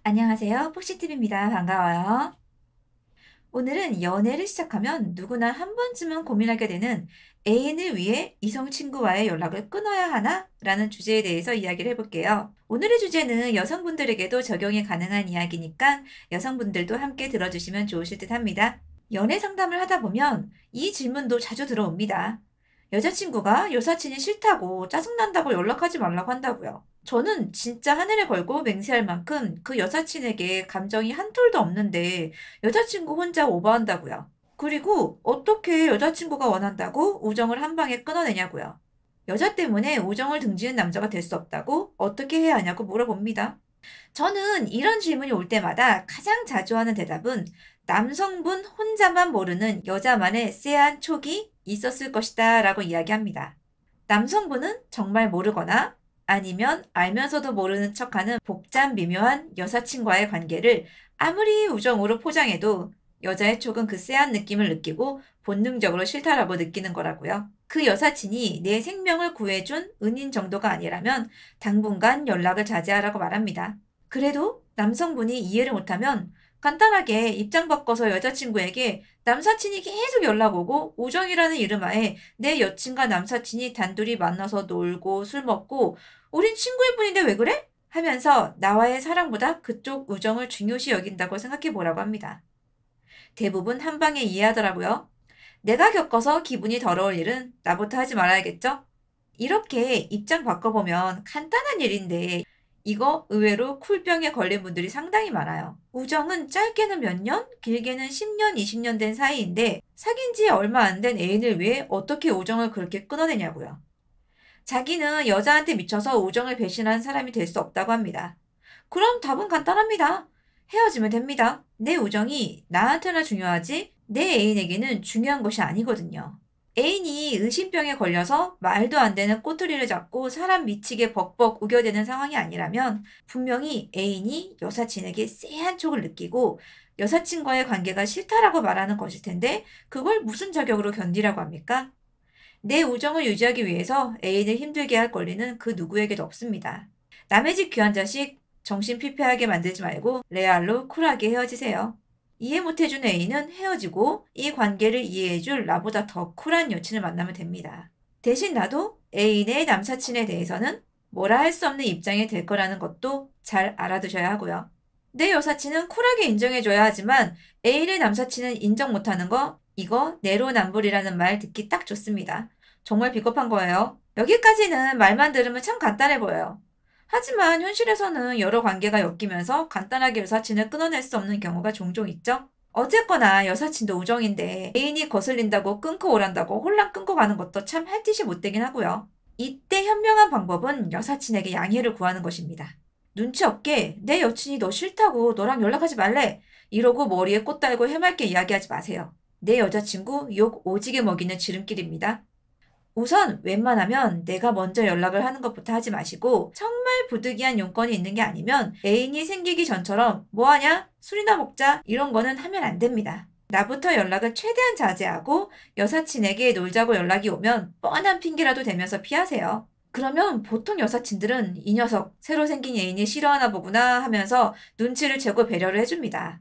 안녕하세요. 폭시TV입니다. 반가워요. 오늘은 연애를 시작하면 누구나 한 번쯤은 고민하게 되는 애인을 위해 이성 친구와의 연락을 끊어야 하나? 라는 주제에 대해서 이야기를 해볼게요. 오늘의 주제는 여성분들에게도 적용이 가능한 이야기니까 여성분들도 함께 들어주시면 좋으실 듯 합니다. 연애 상담을 하다 보면 이 질문도 자주 들어옵니다. 여자친구가 여사친이 싫다고 짜증난다고 연락하지 말라고 한다고요. 저는 진짜 하늘에 걸고 맹세할 만큼 그 여사친에게 감정이 한 톨도 없는데 여자친구 혼자 오버한다고요. 그리고 어떻게 여자친구가 원한다고 우정을 한 방에 끊어내냐고요. 여자 때문에 우정을 등지는 남자가 될 수 없다고 어떻게 해야 하냐고 물어봅니다. 저는 이런 질문이 올 때마다 가장 자주 하는 대답은 남성분 혼자만 모르는 여자만의 쎄한 촉이 있었을 것이다 라고 이야기합니다. 남성분은 정말 모르거나 아니면 알면서도 모르는 척하는 복잡 미묘한 여사친과의 관계를 아무리 우정으로 포장해도 여자의 촉은 그 쎄한 느낌을 느끼고 본능적으로 싫다라고 느끼는 거라고요. 그 여사친이 내 생명을 구해준 은인 정도가 아니라면 당분간 연락을 자제하라고 말합니다. 그래도 남성분이 이해를 못하면 간단하게 입장 바꿔서 여자친구에게 남사친이 계속 연락 오고 우정이라는 이름하에 내 여친과 남사친이 단둘이 만나서 놀고 술 먹고 우린 친구일 뿐인데 왜 그래? 하면서 나와의 사랑보다 그쪽 우정을 중요시 여긴다고 생각해 보라고 합니다. 대부분 한 방에 이해하더라고요. 내가 겪어서 기분이 더러울 일은 나부터 하지 말아야겠죠? 이렇게 입장 바꿔보면 간단한 일인데 이거 의외로 쿨병에 걸린 분들이 상당히 많아요. 우정은 짧게는 몇 년, 길게는 10년, 20년 된 사이인데 사귄 지 얼마 안 된 애인을 위해 어떻게 우정을 그렇게 끊어내냐고요. 자기는 여자한테 미쳐서 우정을 배신한 사람이 될 수 없다고 합니다. 그럼 답은 간단합니다. 헤어지면 됩니다. 내 우정이 나한테나 중요하지 내 애인에게는 중요한 것이 아니거든요. 애인이 의심병에 걸려서 말도 안 되는 꼬투리를 잡고 사람 미치게 벅벅 우겨대는 상황이 아니라면 분명히 애인이 여사친에게 쎄한 촉을 느끼고 여사친과의 관계가 싫다라고 말하는 것일 텐데 그걸 무슨 자격으로 견디라고 합니까? 내 우정을 유지하기 위해서 애인을 힘들게 할 권리는 그 누구에게도 없습니다. 남의 집 귀한 자식 정신 피폐하게 만들지 말고 레알로 쿨하게 헤어지세요. 이해 못해준 애인은 헤어지고 이 관계를 이해해줄 나보다 더 쿨한 여친을 만나면 됩니다. 대신 나도 애인의 남사친에 대해서는 뭐라 할 수 없는 입장이 될 거라는 것도 잘 알아두셔야 하고요. 내 여사친은 쿨하게 인정해줘야 하지만 애인의 남사친은 인정 못하는 거 이거 내로남불이라는 말 듣기 딱 좋습니다. 정말 비겁한 거예요. 여기까지는 말만 들으면 참 간단해 보여요. 하지만 현실에서는 여러 관계가 엮이면서 간단하게 여사친을 끊어낼 수 없는 경우가 종종 있죠. 어쨌거나 여사친도 우정인데 애인이 거슬린다고 끊고 오란다고 홀랑 끊고 가는 것도 참 할 짓이 못되긴 하고요. 이때 현명한 방법은 여사친에게 양해를 구하는 것입니다. 눈치 없게 내 여친이 너 싫다고 너랑 연락하지 말래 이러고 머리에 꽃 달고 해맑게 이야기하지 마세요. 내 여자친구 욕 오지게 먹이는 지름길입니다. 우선 웬만하면 내가 먼저 연락을 하는 것부터 하지 마시고 정말 부득이한 용건이 있는 게 아니면 애인이 생기기 전처럼 뭐하냐? 술이나 먹자 이런 거는 하면 안 됩니다. 나부터 연락을 최대한 자제하고 여사친에게 놀자고 연락이 오면 뻔한 핑계라도 대면서 피하세요. 그러면 보통 여사친들은 이 녀석 새로 생긴 애인이 싫어하나 보구나 하면서 눈치를 채고 배려를 해줍니다.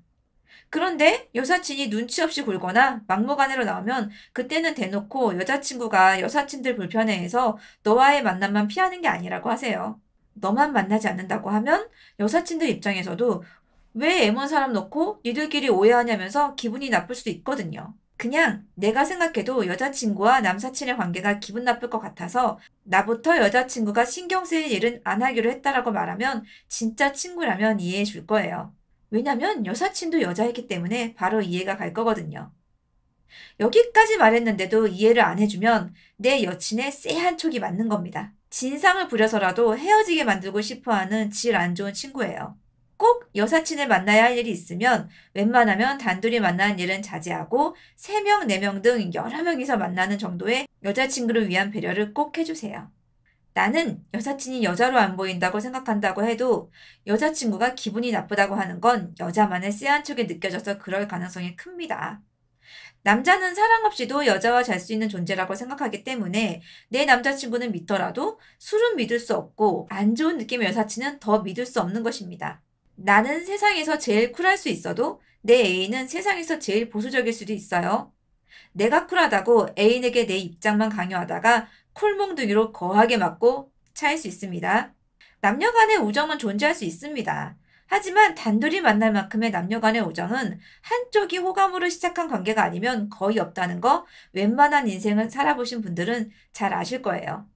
그런데 여사친이 눈치 없이 굴거나 막무가내로 나오면 그때는 대놓고 여자친구가 여사친들 불편해해서 너와의 만남만 피하는 게 아니라고 하세요. 너만 만나지 않는다고 하면 여사친들 입장에서도 왜 애먼 사람 놓고 니들끼리 오해하냐면서 기분이 나쁠 수도 있거든요. 그냥 내가 생각해도 여자친구와 남사친의 관계가 기분 나쁠 것 같아서 나부터 여자친구가 신경 쓰일 일은 안 하기로 했다라고 말하면 진짜 친구라면 이해해 줄 거예요. 왜냐면 여사친도 여자이기 때문에 바로 이해가 갈 거거든요. 여기까지 말했는데도 이해를 안 해주면 내 여친의 쎄한 촉이 맞는 겁니다. 진상을 부려서라도 헤어지게 만들고 싶어하는 질 안 좋은 친구예요. 꼭 여사친을 만나야 할 일이 있으면 웬만하면 단둘이 만나는 일은 자제하고 3명, 4명 등 여러 명이서 만나는 정도의 여자친구를 위한 배려를 꼭 해주세요. 나는 여사친이 여자로 안 보인다고 생각한다고 해도 여자친구가 기분이 나쁘다고 하는 건 여자만의 쎄한 척이 느껴져서 그럴 가능성이 큽니다. 남자는 사랑 없이도 여자와 잘 수 있는 존재라고 생각하기 때문에 내 남자친구는 믿더라도 술은 믿을 수 없고 안 좋은 느낌의 여사친은 더 믿을 수 없는 것입니다. 나는 세상에서 제일 쿨할 수 있어도 내 애인은 세상에서 제일 보수적일 수도 있어요. 내가 쿨하다고 애인에게 내 입장만 강요하다가 쿨몽둥이로 거하게 맞고 차일 수 있습니다. 남녀 간의 우정은 존재할 수 있습니다. 하지만 단둘이 만날 만큼의 남녀 간의 우정은 한쪽이 호감으로 시작한 관계가 아니면 거의 없다는 거 웬만한 인생을 살아보신 분들은 잘 아실 거예요.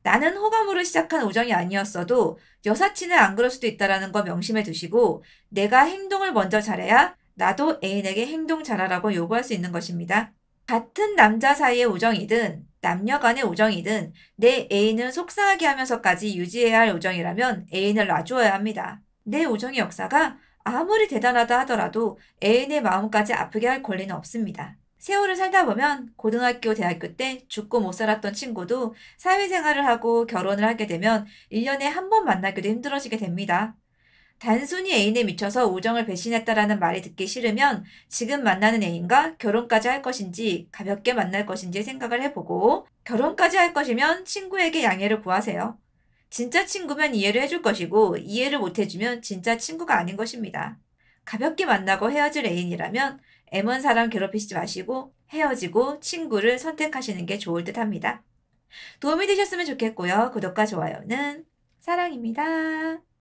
나는 호감으로 시작한 우정이 아니었어도 여사친은 안 그럴 수도 있다는 거 명심해 두시고 내가 행동을 먼저 잘해야 나도 애인에게 행동 잘하라고 요구할 수 있는 것입니다. 같은 남자 사이의 우정이든 남녀 간의 우정이든 내 애인을 속상하게 하면서까지 유지해야 할 우정이라면 애인을 놔주어야 합니다. 내 우정의 역사가 아무리 대단하다 하더라도 애인의 마음까지 아프게 할 권리는 없습니다. 세월을 살다 보면 고등학교, 대학교 때 죽고 못 살았던 친구도 사회생활을 하고 결혼을 하게 되면 1년에 한 번 만나기도 힘들어지게 됩니다. 단순히 애인에 미쳐서 우정을 배신했다라는 말이 듣기 싫으면 지금 만나는 애인과 결혼까지 할 것인지 가볍게 만날 것인지 생각을 해보고 결혼까지 할 것이면 친구에게 양해를 구하세요. 진짜 친구면 이해를 해줄 것이고 이해를 못 해주면 진짜 친구가 아닌 것입니다. 가볍게 만나고 헤어질 애인이라면 애먼 사람 괴롭히지 마시고 헤어지고 친구를 선택하시는 게 좋을 듯 합니다. 도움이 되셨으면 좋겠고요. 구독과 좋아요는 사랑입니다.